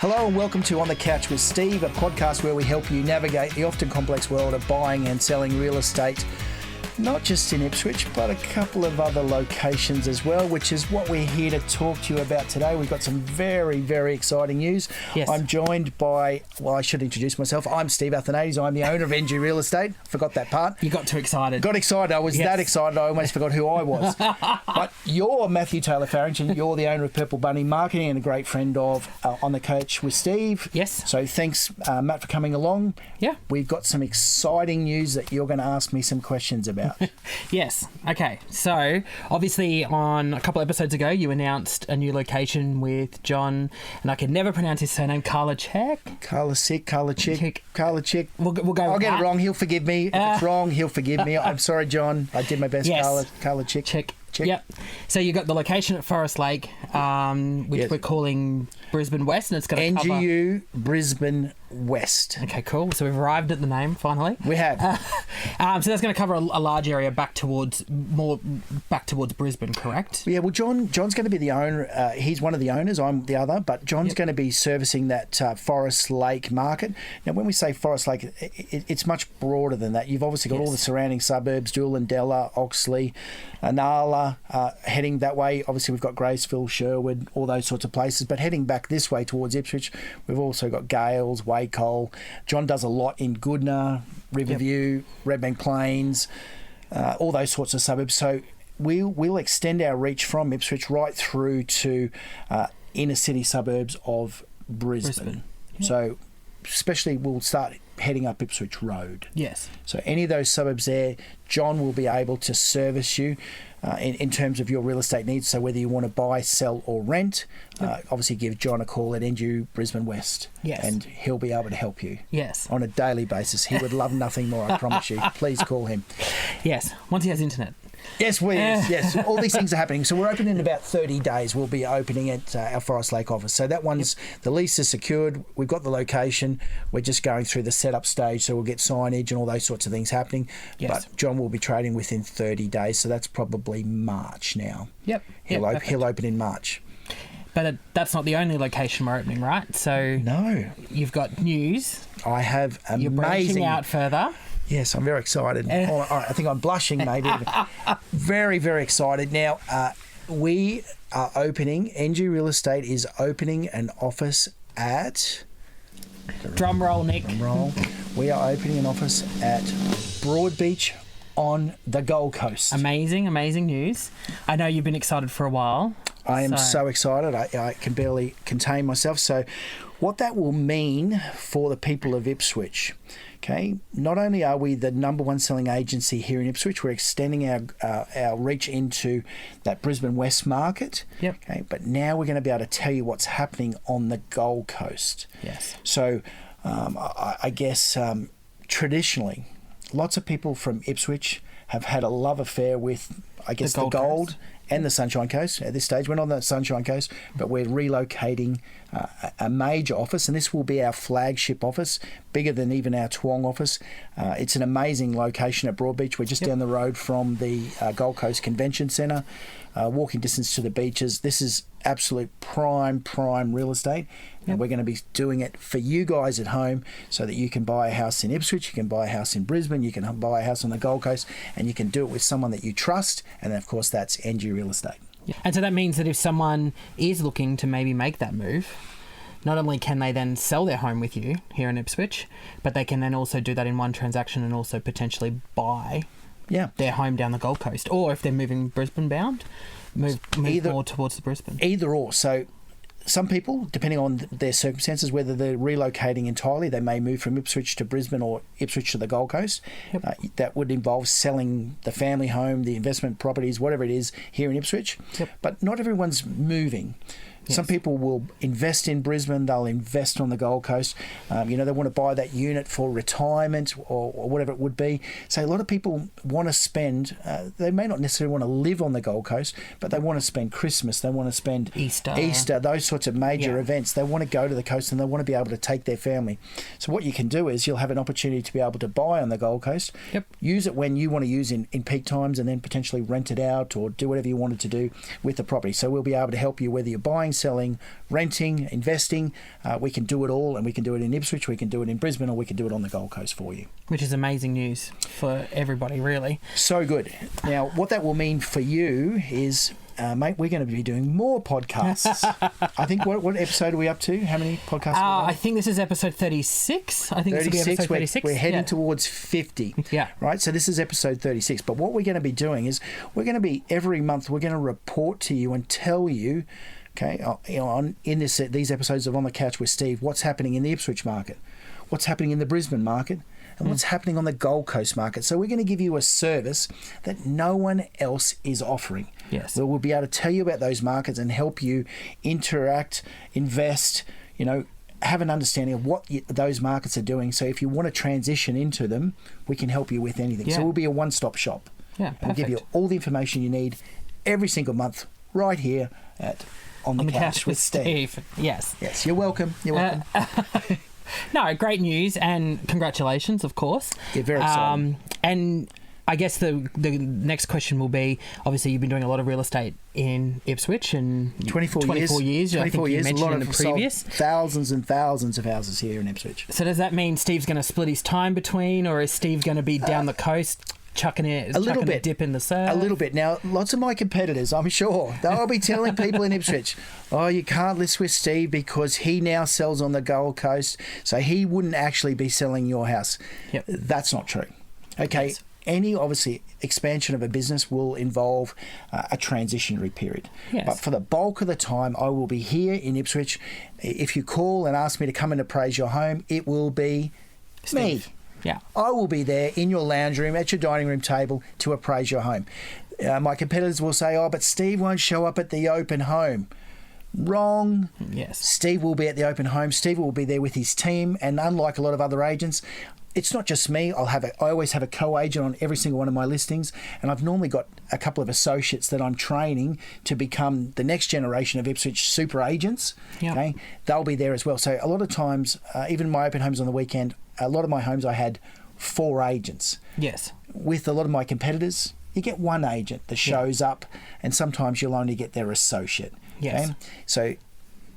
Hello and welcome to On the Couch with Steve, a podcast where we help you navigate the often complex world of buying and selling real estate, not just in Ipswich, but a couple of other locations as well, which is what we're here to talk to you about today. We've got some very, very exciting news. Yes. I'm joined by, well, I should introduce myself. I'm Steve Athanates. I'm the owner of NG Real Estate. Forgot that part. You got too excited. Got excited. I was that excited, I almost forgot who I was. But you're Matthew Taylor-Farrington. You're the owner of Purple Bunny Marketing and a great friend of On the Couch with Steve. Yes. So thanks, Matt, for coming along. Yeah. We've got some exciting news that you're going to ask me some questions about. Yes. Okay. So, obviously, on a couple episodes ago, you announced a new location with John, and I can never pronounce his surname, Karlachek. Karlachek. We'll go I'll get it wrong. He'll forgive me. If it's wrong, he'll forgive me. I'm sorry, John. I did my best. Yes. Karlachek. Check. Yep. So you got the location at Forest Lake, which we're calling Brisbane West, and it's going to cover... NGU Brisbane West. Okay, cool. So we've arrived at the name, finally. We have. So that's going to cover a large area back towards Brisbane, correct? Yeah, well, John's going to be the owner. He's one of the owners. I'm the other. But John's going to be servicing that Forest Lake market. Now, when we say Forest Lake, it's much broader than that. You've obviously got all the surrounding suburbs, Doolandella, Oxley, Anala, heading that way. Obviously, we've got Graceville, Sherwood, all those sorts of places. But heading back this way towards Ipswich, we've also got Gales, Wacol. John does a lot in Goodna, Riverview, Redbank Plains, all those sorts of suburbs. So we'll extend our reach from Ipswich right through to inner city suburbs of Brisbane. Yep. So especially we'll start heading up Ipswich Road. Yes. So any of those suburbs there, John will be able to service you in terms of your real estate needs. So whether you want to buy, sell or rent, obviously give John a call at NGU Brisbane West. Yes. And he'll be able to help you. Yes. On a daily basis. He would love nothing more, I promise you. Please call him. Yes. Once he has internet. Yes, yes. All these things are happening. So we're opening in about 30 days. We'll be opening at our Forest Lake office. So that one's, the lease is secured. We've got the location. We're just going through the setup stage. So we'll get signage and all those sorts of things happening. Yes. But John will be trading within 30 days. So that's probably March now. Yep. He'll open in March. But that's not the only location we're opening, right? So no, you've got news. I have amazing. You're branching out further. Yes, I'm very excited. I think I'm blushing, maybe. Very, very excited. Now, we are opening, NG Real Estate is opening an office at... Drum roll, Nick. Drum roll. We are opening an office at Broadbeach on the Gold Coast. Amazing news. I know you've been excited for a while. I am so excited. I can barely contain myself. So what that will mean for the people of Ipswich... Okay, not only are we the number one selling agency here in Ipswich, we're extending our reach into that Brisbane West market. Yep. Okay, but now we're going to be able to tell you what's happening on the Gold Coast. Yes. So I guess traditionally, lots of people from Ipswich have had a love affair with, I guess, the gold and the Sunshine Coast. At this stage, we're not on the Sunshine Coast, but we're relocating a major office, and this will be our flagship office, bigger than even our Toowong office. It's an amazing location at Broadbeach. We're just down the road from the Gold Coast Convention Centre, walking distance to the beaches. This is absolute prime real estate, and we're going to be doing it for you guys at home so that you can buy a house in Ipswich, you can buy a house in Brisbane, you can buy a house on the Gold Coast, and you can do it with someone that you trust, and of course that's NG Real Estate. Yeah. And so that means that if someone is looking to maybe make that move, not only can they then sell their home with you here in Ipswich, but they can then also do that in one transaction and also potentially buy their home down the Gold Coast. Or if they're moving Brisbane bound, move more towards the Brisbane. Either or. So some people, depending on their circumstances, whether they're relocating entirely, they may move from Ipswich to Brisbane or Ipswich to the Gold Coast. Yep. That would involve selling the family home, the investment properties, whatever it is here in Ipswich. Yep. But not everyone's moving. Yes. Some people will invest in Brisbane, they'll invest on the Gold Coast. They want to buy that unit for retirement or whatever it would be. So a lot of people want to spend, they may not necessarily want to live on the Gold Coast, but they want to spend Christmas, they want to spend Easter, those sorts of major events. They want to go to the coast and they want to be able to take their family. So what you can do is you'll have an opportunity to be able to buy on the Gold Coast, use it when you want to use in peak times, and then potentially rent it out or do whatever you wanted to do with the property. So we'll be able to help you whether you're buying, buying, selling, renting, investing. We can do it all, and we can do it in Ipswich, we can do it in Brisbane, or we can do it on the Gold Coast for you. Which is amazing news for everybody, really. So good. Now, what that will mean for you is, mate, we're going to be doing more podcasts. I think, what episode are we up to? How many podcasts are we on? I think this is episode 36. I think this will be episode 36. We're heading towards 50. Yeah. Right? So this is episode 36. But what we're going to be doing is we're going to be, every month, we're going to report to you and tell you, okay, in these episodes of On the Couch with Steve, what's happening in the Ipswich market, what's happening in the Brisbane market, and what's happening on the Gold Coast market. So we're going to give you a service that no one else is offering. Yes. We'll be able to tell you about those markets and help you interact, invest, have an understanding of what those markets are doing. So if you want to transition into them, we can help you with anything. Yeah. So we'll be a one-stop shop. Yeah, perfect. We'll give you all the information you need every single month right here at On the Couch with Steve. Yes. Yes, you're welcome. You're welcome. No, great news, and congratulations, of course. Yeah, very exciting. And I guess the next question will be, obviously you've been doing a lot of real estate in Ipswich, and 24 years. 24 years, a lot in the previous. Thousands and thousands of houses here in Ipswich. So does that mean Steve's going to split his time between, or is Steve going to be down the coast chucking a dip in the surf? A little bit. Now, lots of my competitors, I'm sure, they'll be telling people in Ipswich, oh, you can't list with Steve because he now sells on the Gold Coast, so he wouldn't actually be selling your house. Yep. That's not true. Okay. Yes. Any, obviously, expansion of a business will involve a transitionary period. Yes. But for the bulk of the time, I will be here in Ipswich. If you call and ask me to come and appraise your home, it will be Steve. me. Yeah. I will be there in your lounge room, at your dining room table to appraise your home. My competitors will say, oh, but Steve won't show up at the open home. Wrong. Yes. Steve will be at the open home. Steve will be there with his team. And unlike a lot of other agents, it's not just me. I always have a co-agent on every single one of my listings. And I've normally got a couple of associates that I'm training to become the next generation of Ipswich super agents. Yep. Okay. They'll be there as well. So a lot of times, even my open homes on the weekend, a lot of my homes I had 4 agents. Yes. With a lot of my competitors, you get one agent that shows up, and sometimes you'll only get their associate. Yes. Okay? So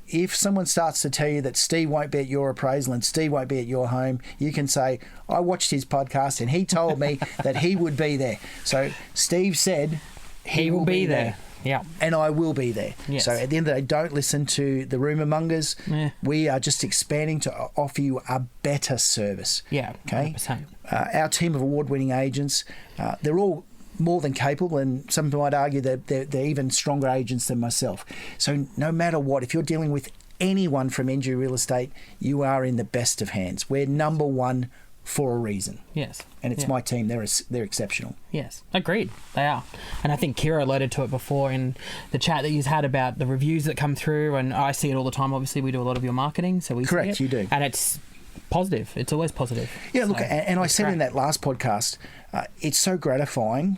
if someone starts to tell you that Steve won't be at your appraisal and Steve won't be at your home, you can say, I watched his podcast and he told me that he would be there. So Steve said he will be there. Yeah. And I will be there. Yes. So at the end of the day, don't listen to the rumour mongers. Yeah. We are just expanding to offer you a better service. Yeah. Okay. 100%. Our team of award-winning agents, they're all more than capable, and some people might argue that they're even stronger agents than myself. So no matter what, if you're dealing with anyone from NG Real Estate, you are in the best of hands. We're number one for a reason. Yes. And it's my team. They're exceptional. Yes, agreed. They are. And I think Kira alluded to it before in the chat that you've had about the reviews that come through, and I see it all the time. Obviously, we do a lot of your marketing, so we Correct, see it. you do. And it's positive. It's always positive. Yeah, look, So, and I said in that last podcast, it's so gratifying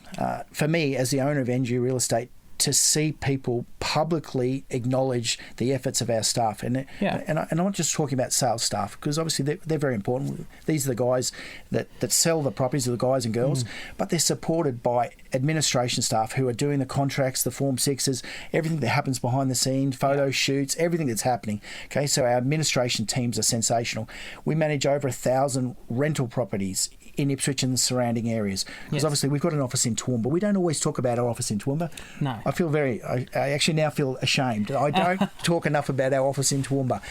for me as the owner of NG Real Estate to see people publicly acknowledge the efforts of our staff. And I'm not just talking about sales staff, because obviously they're very important. These are the guys that sell the properties, are the guys and girls, but they're supported by administration staff who are doing the contracts, the Form 6s, everything that happens behind the scenes, photo shoots, everything that's happening. Okay, so our administration teams are sensational. We manage over 1,000 rental properties in Ipswich and the surrounding areas, because obviously we've got an office in Toowoomba. We don't always talk about our office in Toowoomba. No. I actually now feel ashamed. I don't talk enough about our office in Toowoomba.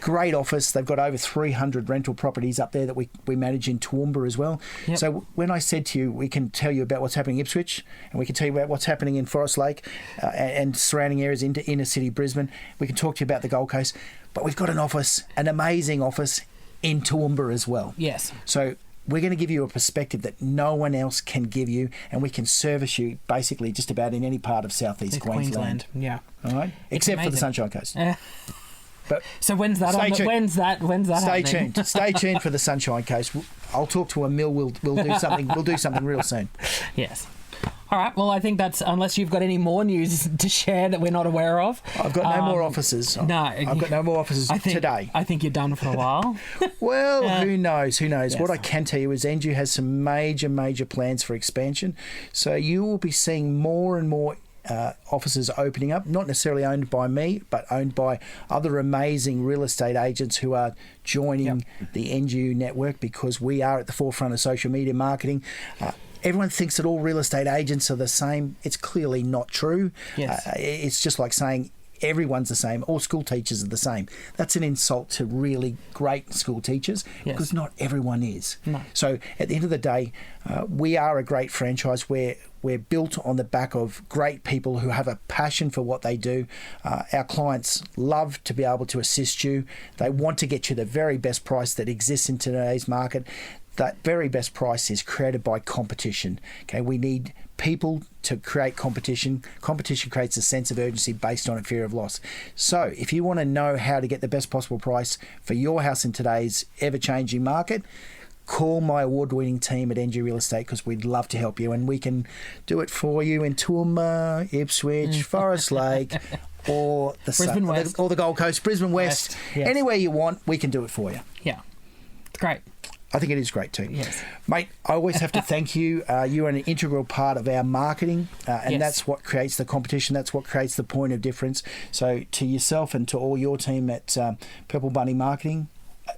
Great office. They've got over 300 rental properties up there that we manage in Toowoomba as well. Yep. So when I said to you, we can tell you about what's happening in Ipswich, and we can tell you about what's happening in Forest Lake and surrounding areas into inner city Brisbane. We can talk to you about the Gold Coast. But we've got an office, an amazing office in Toowoomba as well. Yes. So we're going to give you a perspective that no one else can give you, and we can service you basically just about in any part of southeast Queensland. Yeah. All right, except for the Sunshine Coast. But so when's that? When's that? Stay happening? tuned. Stay tuned for the Sunshine Coast. I'll talk to Emil. We'll do something. We'll do something real soon. Yes. All right. Well, I think that's, unless you've got any more news to share that we're not aware of. I've got no more offices. No, I've got no more offices today. I think you're done for a while. Well, who knows? Who knows? Yes. What I can tell you is NG has some major plans for expansion. So you will be seeing more and more offices opening up, not necessarily owned by me, but owned by other amazing real estate agents who are joining the NGU network, because we are at the forefront of social media marketing. Everyone thinks that all real estate agents are the same. It's clearly not true. Yes. It's just like saying everyone's the same. All school teachers are the same. That's an insult to really great school teachers, because not everyone is. No. So at the end of the day, we are a great franchise. We're built on the back of great people who have a passion for what they do. Our clients love to be able to assist you. They want to get you the very best price that exists in today's market. That very best price is created by competition. Okay, we need people to create competition. Competition creates a sense of urgency based on a fear of loss. So if you want to know how to get the best possible price for your house in today's ever-changing market, call my award-winning team at NG Real Estate, because we'd love to help you, and we can do it for you in Toowoomba, Ipswich, Forest Lake, or the Gold Coast, Brisbane West. Yes. Anywhere you want, we can do it for you. Yeah. It's great. I think it is great too. Yes. Mate, I always have to thank you. You're an integral part of our marketing, and that's what creates the competition. That's what creates the point of difference. So to yourself and to all your team at Purple Bunny Marketing,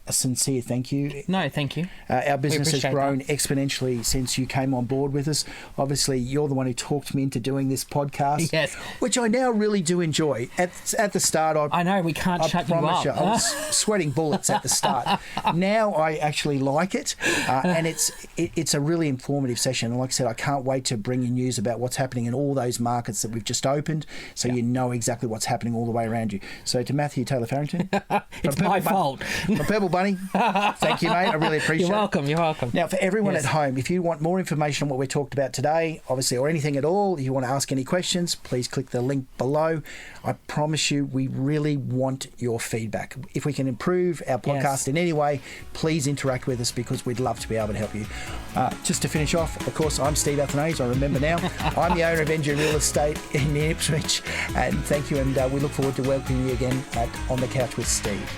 a sincere thank you. No, thank you. Our business has grown that. exponentially since you came on board with us. Obviously, you're the one who talked me into doing this podcast, Yes. which I now really do enjoy. At the start, I know, we can't shut you up. I was sweating bullets at the start. Now I actually like it, and it's a really informative session. And like I said, I can't wait to bring you news about what's happening in all those markets that we've just opened, so you know exactly what's happening all the way around you. So to Matthew Taylor-Farrington, it's my fault. Purple Bunny, thank you, mate. I really appreciate it. You're welcome. Now, for everyone at home, if you want more information on what we talked about today, obviously, or anything at all, if you want to ask any questions, please click the link below. I promise you, we really want your feedback. If we can improve our podcast in any way, please interact with us, because we'd love to be able to help you. Just to finish off, of course, I'm Steve Athanates. I remember now. I'm the owner of NG Real Estate in Ipswich. And thank you, and we look forward to welcoming you again at On the Couch with Steve.